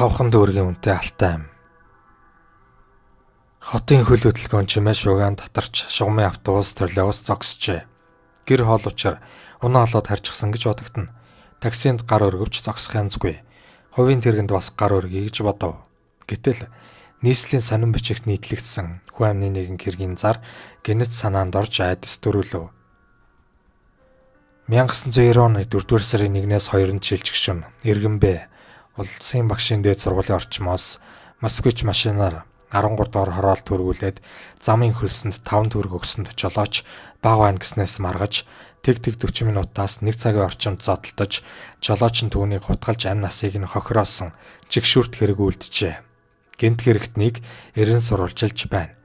5 дүүргийн үнэтэй алтай ам. Хотын хөл хөдөлгөөн чимээ шуугаан татарч шугамын автобус төрлөөс зогсжээ. Гэр хоол учир унаа олоод харчихсан гэж бодогдно. Таксинд гар өргөвч зогсох янзгүй. Хувийн тэргэнд бас гар өргөе гэж бодов. Гэтэл нийслэлийн сонин бичигт нийтлэгдсэн хүн амны нэгэн хэргийн зар гинэт санаанд орж айдас төрүүлв. 1990 оны 4-р сарын 1-ээс 2-нд шилжигшин Иргэнбэ улсын багшийн дээд сургуулийн орчмоос москвич машинаар 13 доор хороолт төргүүлээд замын хөлсөнд 5 төгрөг өгсөнд жолооч баг байна гэснээс маргаж тэг 40 минутаас 1 цагийн орчимд зодтолдож жолооч нь түүнийг хутгалж амь насыг нь хохироосон жигшүүрт хэрэг үлджээ. Гэнт хэрэгтнийг эрен сурвалжилж байна.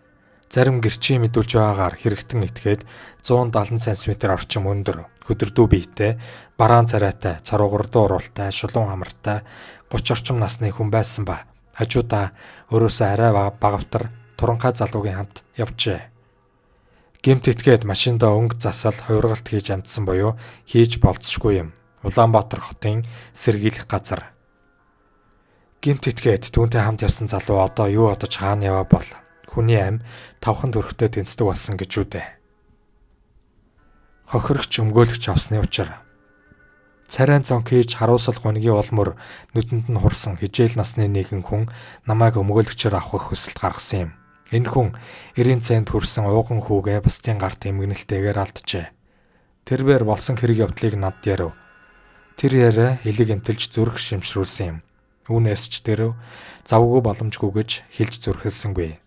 Зарим гэрчийн мэдүүлж байгаагаар хэрэгтэн итгээд 170 см орчим өндөр хөдөрдүү биетэй, бараан царайтай, царуугардуу уралтай, шулуун хамартай 30 орчим насны хүн байсан ба хажуудаа өөрөөсөө арай багавтар туранхай залуугийн хамт явжээ. Гэмт итгээд машиндаа өнгө засал хувиргалт хийж амтсан буюу хийж болцсохгүй юм. Улаанбаатар хотын сэргийлэх газар. Гэмт итгээд түүнтэй хамт явсан залуу одоо юу бодож хаана яваа бол хүний амь 5 төгрөгтэй тэнцдэг болсон гэж үү дээ. Хохирогч өмгөөлөгч авсны учир. Царайн цонх хийж харуусал гунигийн улмөр нүдэнд нь хурсан хижээл насны нэгэн хүн намайг өмгөөлөгчөөр авах хүсэлт гаргасан юм. Энэ хүн 90 цент хүрсэн ууган хүүгээ бусдын гарт эмгэнэлтэйгээр алджээ. Тэрээр болсон хэрэг явдлыг над ярив. Тэр яриа элэг эмтэлж зүрх шимшрүүлсэн юм. Үүнээс ч тэр завгүй боломжгүй гэж хэлж зүрхэлсэнгүй.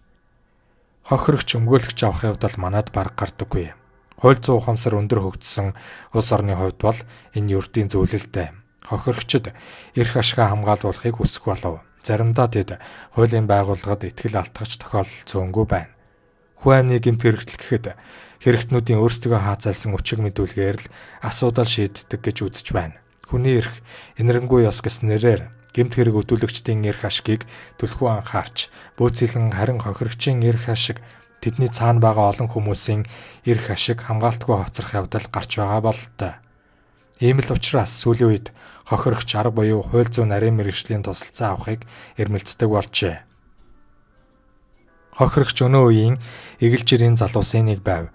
Хохирогч өмгөөлөгч авах явдал манад бараг гардаггүй. Хууль зүйн ухамсар өндөр хөгжсөн улс орны хувьд бол энэ юртийн зөвлөлтэй. Хохирогчид эрх ашгаа хамгаалуулахыг хүсэх болов. Заримдаа тэд хуулийн байгууллагад итгэл алдахч тохиолдол зөөнгүй байна. Хүн амны гэмт хэрэгтэл гэхэд хэрэгтнүүдийн өөрсдөө хаацалсан өчиг мэдүүлгээр л асуудал шийддэг гэж үзэж байна. Хүний эрх инэрэнгүй ёс гэснээр гэмт хэрэг өдүүлэгчдийн эрх ашгийг түлхүү анхаарч бөөцөлн харин хохирогчийн эрх ашиг тэдний цаана байгаа олон хүмүүсийн эрх ашиг хамгаалтгүй хоцрох явдал гарч байгаа бололтой. Ийм л учраас сүүлийн үед хохирогч арга буюу хууль зүйн нарийн мэргэжлийн тусалцаа авахыг эрмэлздэг болжээ. Хохирогч өнөө үеийн эгэлжирийн залуусын нэг байв.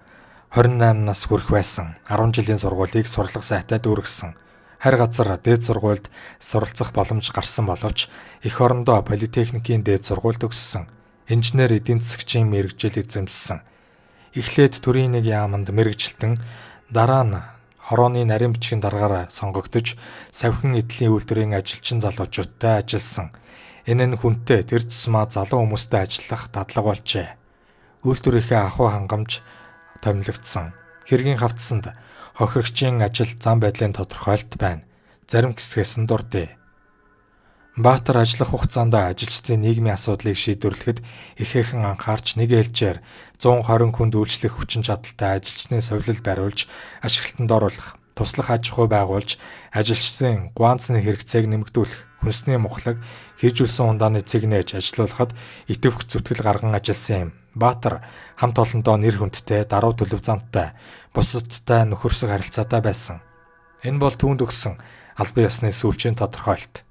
28 нас хүрэх байсан. 10 жилийн сургуулийг сурлах сайтай дүүргэсэн. Харь газар дээд сургуульд суралцах боломж гарсан боловч эх орондоо политехникийн дээд сургуульд төгссөн. Инженер эдийн засгийн мэргэжил эзэмшсэн. Эхлээд төрийн нэг яаманд мэргэжилтэн дараа нь хорооны нарийн бичгийн даргаараа сонгогдож савхин эдлийн үйлдвэрийн ажилчин залуучуудтай ажилласан. Энэ нь хүнтэй тэр тусмаа залуу хүмүүстэй ажиллах дадлага болжээ. Үйлдвэрийнхээ ахуй хангамж томилогдсон. Хэргийн хавцсанд хохирогчийн ажил зам байдлын тодорхойлт байна. Зарим хэсгээс нь дурдъя. Баатар ажиллах хугацаанд ажилчдын нийгмийн асуудлыг шийдвэрлэхэд ихээхэн анхаарч нэг ээлжээр 120 хүнд үйлчлэх хүчин чадалтай ажилчны совилол бариулж ашиглалтанд оруулах, туслах аж ахуй байгуулж, ажилчдын гуанзны хэрэгцээг нэмэгдүүлэх, хүнсний мухлаг, хийжүүлсэн ундааны цэг нээж ажилуулахад идэвх зүтгэл гарган ажилласан юм. Баатар хамт олондоо нэр хүндтэй, даруй төлөв замтай, бусадтай нөхөрсөг харилцаатай байсан. Энэ бол түүнд өгсөн албан ёсны сүүлчийн тодорхойлт.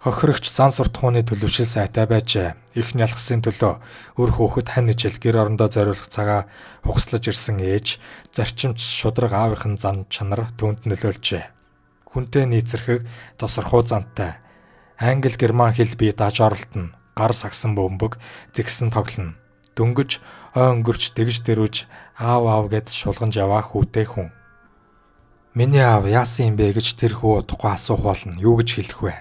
Хохирогч зан суртахууны төлөвшил сайтай байжээ. Их нялхсан төлөө өр хөөхөд хань ижил гэр орондоо зориулах цагаа хугаслаж ирсэн ээж, зарчимч шудраг аавынхын зан чанар түүнд нөлөөлжээ. Хүнтэй нийцэрхэг, тосорхуу зантай. Англи, герман хэл бие дааж оролдоно. Гар сагсан бөмбөг, зэгсэн тоглоно. Дөнгөж ой өнгөрч дэгж дэрүүж аав гэд шулганж яваа хүүтэй хүн. Миний аав яасан юм бэ гэж тэр хүү удахгүй асуух болно. Юу гэж хэлэх вэ?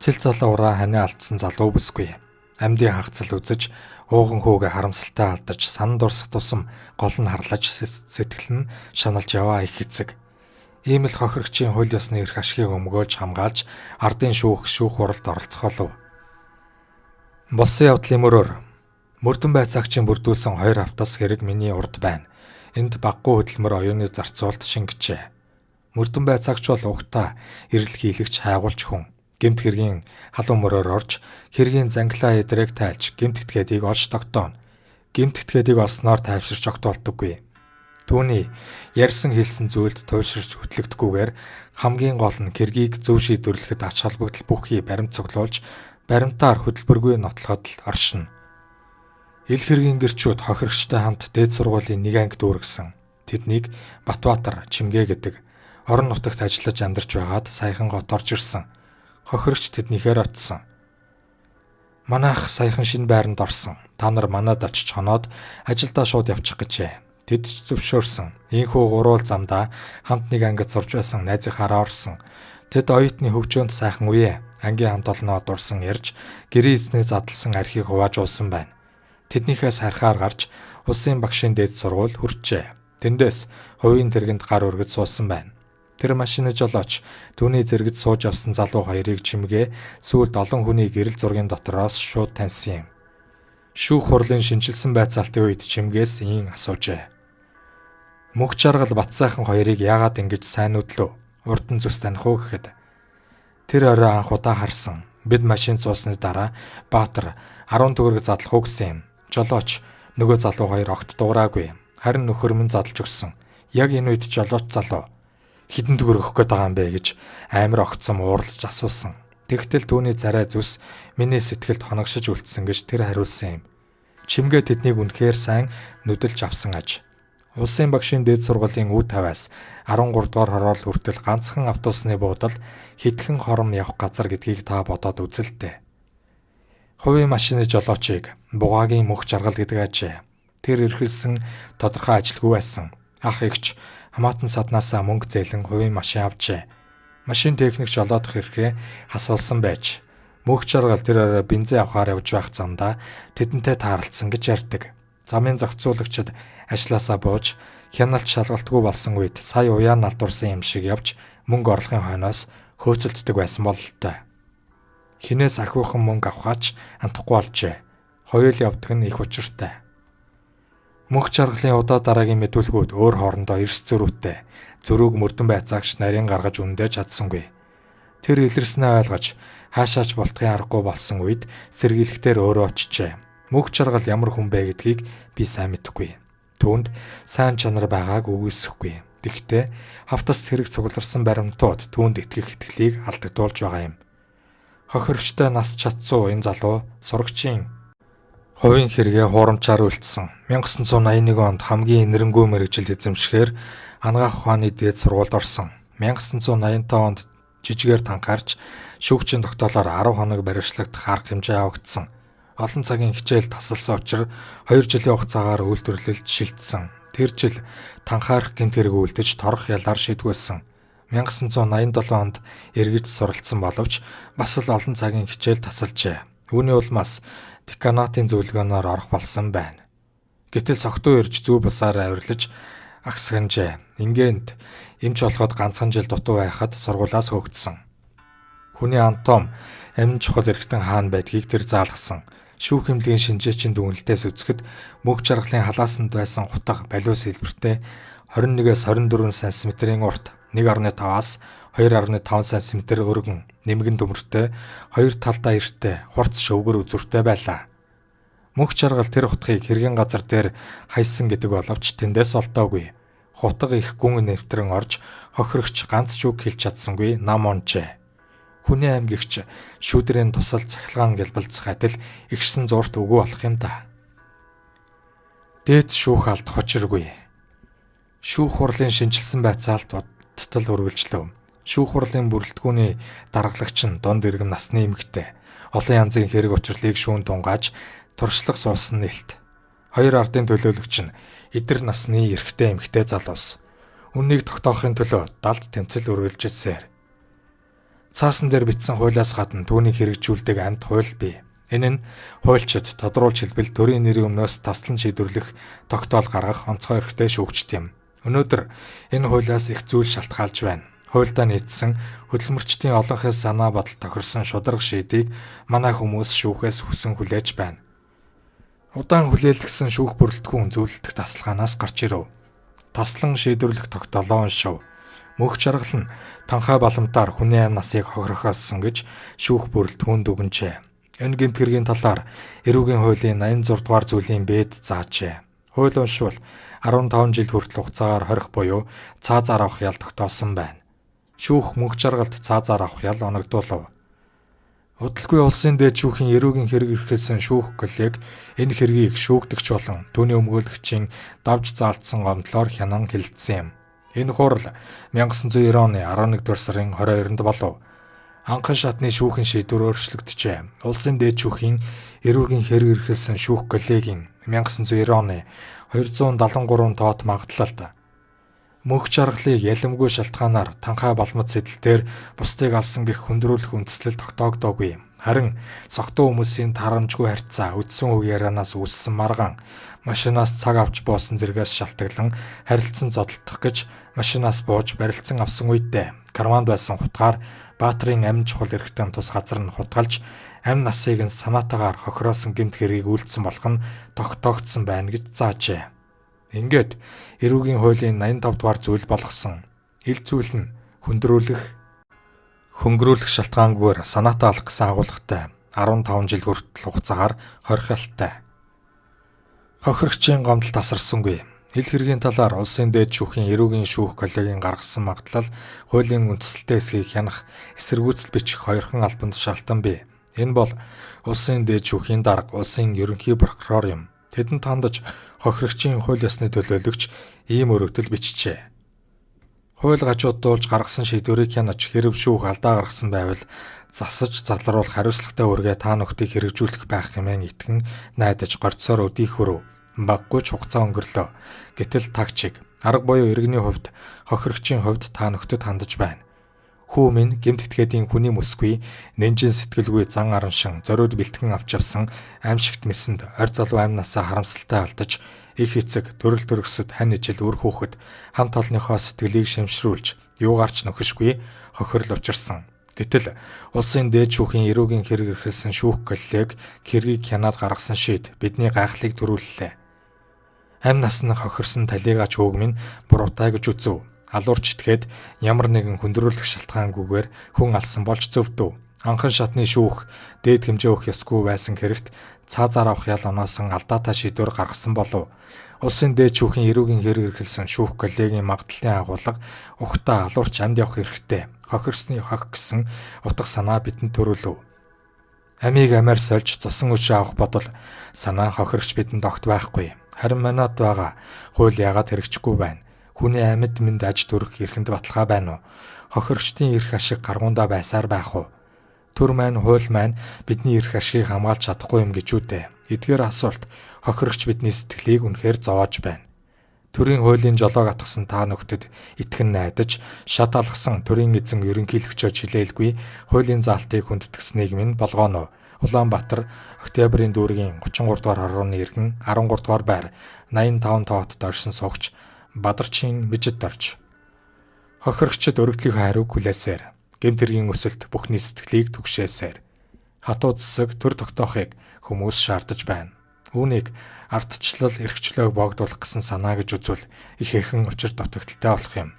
Цэл залуураа ханаа алдсан залуу бүсгүй. Амьдын хагцал үзэж ууган хүүгээ харамсалтай алдаж сан дурсах тусам гол нь харлаж сэтгэл нь шаналж яваа их эцэг. Ийм л хохирогчийн хууль ёсны эрх ашгийг өмгөөлж хамгаалж ардын шүүх хуралд оролцох болов. Болсон явдлын мөрөөр Мөрдөн байцаагчийн бүрдүүлсэн 2 автас хэрэг миний урд байна. Энд баггүй хөдөлмөр оюуны зарцуулалт шингэжээ. Мөрдөн байцаагч бол угтаа эрэл хийлэгч хайгуулч хүн. Гэмт хэргийн халуун мөрөөр орж хэргийн занглаа эдрэг тайлж гэмт этгээдийг олж тогтооно. Гэмт этгээдийг олсноор тайвширч огтолдоггүй. Түүний ярьсан хэлсэн зүйлд туйлширч хөтлөгдөхгүйгээр хамгийн гол нь хэргийг зөв шийдвэрлэхэд ач холбогдол бүхий баримт цуглуулж баримтаар хөтөлбөргүй нотлоход л оршино. Ил хэргийн гэрчүүд хохирогчтой хамт дээд сургуулийн нэг анги дүүргэсэн. Тэднийг Батбаатар, Чимгээ гэдэг орон нутагт ажиллаж амьдарч байгаад саяхан гот орж ирсэн. Хохирогч тэднийхээр очсон. Манайх саяхан шинэ байранд орсон. Та нар манад очиж хоноод ажилдаа шууд явчих гэжээ. Тэд ч зөвшөөрсөн. Ийхүү гурвал замдаа хамт нэг ангид сурж байсан найзынхаараа орсон. Тэд оюутны хөгжөөнд сайхан үе. Ангийн хамт олноо дурсан ярьж, гэрээ эзнээ задлсан архийг хувааж уусан байна. Тэднийхээс харахаар гарч улсын багшийн дээд сургууль хүрчээ. Тэндээс хувийн тэргэнд гар өргөж суусан байна. Тэр машины жолооч түүний зэрэгт сууж авсан залуу хоёрыг Чимгээ сүүлд олон хүний гэрэл зургийн дотроос шууд таньсан юм. Шүүх хурлын шинжилсэн байцаалтын үед Чимгээс ийн асуужээ. Мөнх жаргал Батсайхан хоёрыг яагаад ингэж сайн нүдлөө? Урд нь зүс таних уу гэхэд. Тэр орой анх удаа харсан. Бид машин суусны дараа Баатар 10 төгрөг задлах уу гэсэн юм. Жолооч нөгөө залуу хоёр огт дуураагүй. Харин нөхөр минь задлж өгсөн. Яг энэ үед жолооч залуу хэдэн төгрөг өгөх гээд байгаа юм бэ гэж амар огцом уурлаж асуусан. Тэгтэл түүний царай зүс миний сэтгэлд хоногшиж үлдсэн гэж тэр хариулсан юм. Чимгээ тэднийг үнэхээр сайн нүдэлж авсан аж. Улсын багшийн дээд сургуулийн үе тавиас 13 дугаар хороол хүртэл ганцхан автобусны буудал хэдхэн хором явах газар гэдгийг та бодоод үзэлтэй. Хувийн машины жолоочийг бугаагийн мөнх жаргал гэдэг ажээ. Тэр эрхэлсэн тодорхой ажилгүй байсан. Ах эгч хамаатан саднаасаа мөнгө зээлэн хувийн машин авчээ. Машин техник жолоодох хэрэгээ хасуулсан байж мөнх жаргал тэр орой бензин авахаар явж байх замдаа тэдэнтэй таарлцсан гэж ярьдаг. Замын зохицуулагчид ажилласаа бууж хяналт шалгалтгүй болсон үед сая уяа налдуурсан юм шиг явж мөнгө орлохын хойноос хөөцөлддөг байсан бололтой. Хинээс ахиухан мөнгө авахаач антахгүй болжээ. Хоёул явдаг нь их учиртай. Мөнх жаргалын удаа дараагийн мэдүүлгүүд өөр хоорондоо эрс зөрүүтэй. Зөрүүг мөрдөн байцаагч нарийн гаргаж үндэж чадсангүй. Тэр илэрснээ ойлгож хаашаач болтохын аргагүй болсон үед сэргийлэхтэр өөрөө очижээ. Мөнх жаргал ямар хүн бэ гэдгийг би сайн мэдэхгүй. Түүнд сайн чанар байгааг үгүйсэхгүй. Тэгэхдээ хавтас хэрэг цугларсан баримтууд түүнд итгэх итгэлийг алдагдуулж байгаа юм. Хохирогчтой нас чадсуу энэ залуу сурагчийн хувийн хэрэгээ хуурамчаар үлдсэн. 1981 онд хамгийн нэрэнгүй мэргэжил эзэмшгээр анагаах ухааны дээд сургуульд орсон. 1985 онд жижигээр танхаарч шүүгчийн тогтоолоор 10 хоног баривчлагдах арга хэмжээ авагдсан. Олон цагийн хичээл тасалсан учраас 2 жилийн хугацаагаар үйлдвэрлэлд шилжсэн. Тэр жил танхаарах гэмт хэрэг үлдэж торох ялаар шийдвэрлсэн. 1987 онд эргэж суралцсан боловч бас л олон цагийн хичээл тасалжээ. Үүний улмаас деканатын зөвлөгөөнөөр орох болсон байна. Гэтэл согтуу ирж зүү бусаар авирлаж агсганжээ. Ингээд эмч болоход ганцхан жил дутуу байхад сургуулаас хөөгдсөн. Хүний антом амин чухал эргэтэн хаан байдгийг тэр заалгасан. Шүүх хэмлэгийн шинжээчийн дүгнэлтээс үзэхэд мөнх жаргалын халаасанд байсан хутга балиу сэлбэртэй 21-с 24 см-ийн урт 1.5-аас 2.5 см өргөн нэмгэн төмөртэй хоёр талдаа эрттэй хурц шөвгөр үзүүртэй байлаа. Мөнх жаргал тэр хутгийг хэргийн газар дээр хайсан гэдэг боловч тэндээс олдоогүй. Хутга их гүн нэвтрэн орж хохирогч ганц шүүг хэлж чадсангүй нам онжээ. Хүний аймгэгч шүүдрийн тусал цахилгаан гэлбэлцэх адил игшсэн зурт өгөө болох юм да. Дээд шүүх алдах учиргүй. Шүүх хурлын шинжилсэн байцаалт удтал үргэлжлэв. Шүүх хурлын бүрэлдэхүүний даргалагч нь дунд иргэн насны эмэгтэй. Олон янзын хэрэг учирлыг шүүн тунгааж туршлах суусан нээлт. Хоёр ардын төлөөлөгч нь эдэр насны эрэгтэй эмэгтэй залуус. Үннийг тогтоохын төлөө далд тэмцэл үргэлжилсээр. Цаасан дээр бичсэн хуулиас гадна түүнийг хэрэгжүүлдэг амьд хууль бий. Энэ нь хуульчид тодруулж хэлбэл төрийн нэрийн өмнөөс таслан шийдвэрлэх тогтоол гаргах онцгой эрхтэй шүүгчт юм. Өнөөдөр энэ хуулиас их зүйл шалтгаалж байна. Хуульдаа нийцсэн хөдөлмөрчдийн олонхын санаа бодол тохирсон шударга шийдийг манай хүмүүс шүүхээс хүсэн хүлээж байна. Удаан хүлээлгсэн шүүх бүрэлдэхүүн зөвлөлдөх тасалгаанаас гарч ирэв. Таслан шийдвэрлэх тогтоолоо уншив. Мөнх жаргал нь танхай боломтоор хүний амь насыг хохирохооссон гэж шүүх бүрэлдэхүүнд дүгнжээ. Энэ гэмт хэргийн талаар эрүүгийн хуулийн 86 дугаар зүйлийн бэд заажээ. Хууль уншвал 15 жил хүртэл хугацаагаар хорих буюу цаазаар авах ял тогтоосон байна. Шүүх мөнх жаргалд цаазаар авах ял оногдуулав. Удалгүй улсын дээд шүүхийн эрүүгийн хэрэг эрхэлсэн шүүх коллег энэ хэргийг шүүгдэгч болон түүний өмгөөлөгчийн давж заалтсан гомдлоор хянан хэлэлцсэн юм. Энэ хурал 1990 оны 11-р сарын 22-нд болов. Анхан шатны шүүхийн шийдвэр өөрчлөгдөжээ. Улсын дээд шүүхийн эрүүгийн хэрэг эрхэлсэн шүүх коллегийн 1990 оны 273 тоот магадлалд мөнх жаргалыг ялимгүй шалтгаанаар танхаа балмад сэдэлтээр бусдыг алсан гэх хүндрүүлэх үндслэл тогтоогдоогүй. Харин согтуу хүмүүсийн тарамжгүй харьцаа, үдсэн үг ярианаас үүссэн маргаан, машинаас цаг авч боосон зэргээс шалтгаглан харилцан зодтолдох гэж машинаас бууж барилцсан авсан үедээ карманд байсан хутгаар Баатарын амин чухал эрхтэн тус газар нь хутгалж амь насыг нь санаатаагаар хохироосон гэмт хэргийг үйлдсэн болох нь тогтоогдсон байна гэж заажээ. Ингээд эрүүгийн хуулийн 85 дугаар зүйл болгосон. Ил зүйл нь хөнгөрүүлэх шалтгаангүйгээр санаатаа алах гэсэн агуулгатай 15 жил хүртэл хугацаагаар хорхиолтой. Хохирогчийн гомдол тасарсангүй. Ил хэргийн талаар улсын дээд шүүхийн эрүүгийн шүүх коллегийн гаргасан магадлал хуулийн үндэслэлтэй эсхийг хянах, эсэргүүцэл бичих хоёрхан албан тушаалтан бий. Энэ бол улсын дээд шүүхийн дарга улсын ерөнхий прокурор юм. Тэдэнд хандаж хохирогчийн хууль ёсны төлөөлөгч ийм өргөдөл бичжээ. Хууль гажуудуулж гаргасан шийдвэрийг хянаж хэрэв шүүх алдаа гаргасан байвал засаж залруулах хариуцлагатай үргээ та нөхдийг хэрэгжүүлэх байх хэмээн итгэн найдаж горцоор өдийх хүрв. Баггүй ч хугацаа өнгөрлөө. Гэтэл тагчиг арга буюу иргэний хувьд хохирогчийн хувьд та нөхдөд хандаж байна. Хүү минь гэмт этгээдийн хүний мөсгүй, нэнжин сэтгэлгүй зан араншин зориуд бэлтгэн авч явсан аимшигт мэсэнд орь залуу амь насаа харамсалтай алдаж их эцэг төрөл төрөсөд хань ижил үр хүүхэд хамт олонныхоо сэтгэлийг шимшрүүлж юугаарч нөхөшгүй хохирол учирсан. Гэтэл улсын дээд шүүхийн эрүүгийн хэрэг эрхэлсэн шүүх коллег хэргийг хянаад гаргасан шийд бидний гайхлыг төрүүллээ. Амь насны хохирсон талийгаач хүүг минь буруутай гэж үзв. Алуурч итгээд ямар нэгэн хүндрүүлэх шалтгаангүйгээр хүн алсан болж зөвдөв. Анхан шатны шүүх дээд хэмжээ өгөх ёсгүй байсан хэрэгт цаазаар авах ял оноосон алдаатай шийдвэр гаргасан болов. Улсын дээд шүүхийн эрүүгийн хэрэг эрхэлсэн шүүх коллегийн магадлалын агуулга ухтаа алуурч амьд явах хэрэгтэй. Хохирсны хох гэсэн утга санаа бидэнд төрүүлв. Амийг амиар сольж цусан үшээ авах бодол санаа хохирогч бидэнд огт байхгүй. Харин манайд байгаа хууль яагаад хэрэгжихгүй байна? Хүний амьд мэнд аж төрөх эрхэнд баталгаа байна уу? Хохирогчдын эрх ашиг гаргуундаа байсаар байх уу? Төр маань хууль маань бидний эрх ашигыг хамгаалж чадахгүй юм гэж үдээ. Эдгээр асуулт хохирогч бидний сэтгэлийг үнэхээр зовоож байна. Төрийн хуулийн жолоог атгсан та нөхдөд итгэн найдаж, шат алгасан төрийн эзэн ерөнхийлөгчөө хилээлгүй хуулийн заалтыг хүндэтгсэнийг минь болгооно. Улаанбаатар, Октябрийн дүүргийн 33 дугаар хорооны иргэн 13 дугаар байр 85 тоотод оршин суугч Бадарчин Мижид орж. Хохирогчд өргөдлийнхөө хариуг хүлээсээр, гэмт хэргийн өсөлт бүхний сэтгэлийг түгшээсээр хатуу зэсэг төр тогтоохыг хүмүүс шаардаж байна. Үүнийг ардчлал эрхчлөөг богдуулах гэсэн санаа гэж үзвэл их эхэн учир дутагдaltaй болох юм.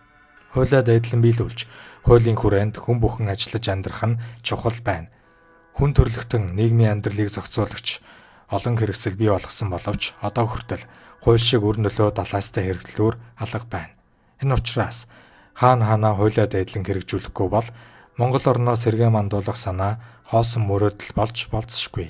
Хуулиа дэдлэн биелүүлж, хуулийн хүрээнд хүн бүхэн ажиллаж амьдрах нь чухал байна. Хүн төрлөختөн нийгмийн амьдралыг зохицуулагч олон хэрэгсэл бий болгосон боловч одоо хүртэл хууль шиг өр нөлөө далайстай хэрэглэлүүр алга байна. Энэ учраас хаана хуулиа дэдлэн хэрэгжүүлэхгүй бол Монгол орноо сэргээн мандуулах санаа хоосон мөрөөдөл болж болцсошгүй.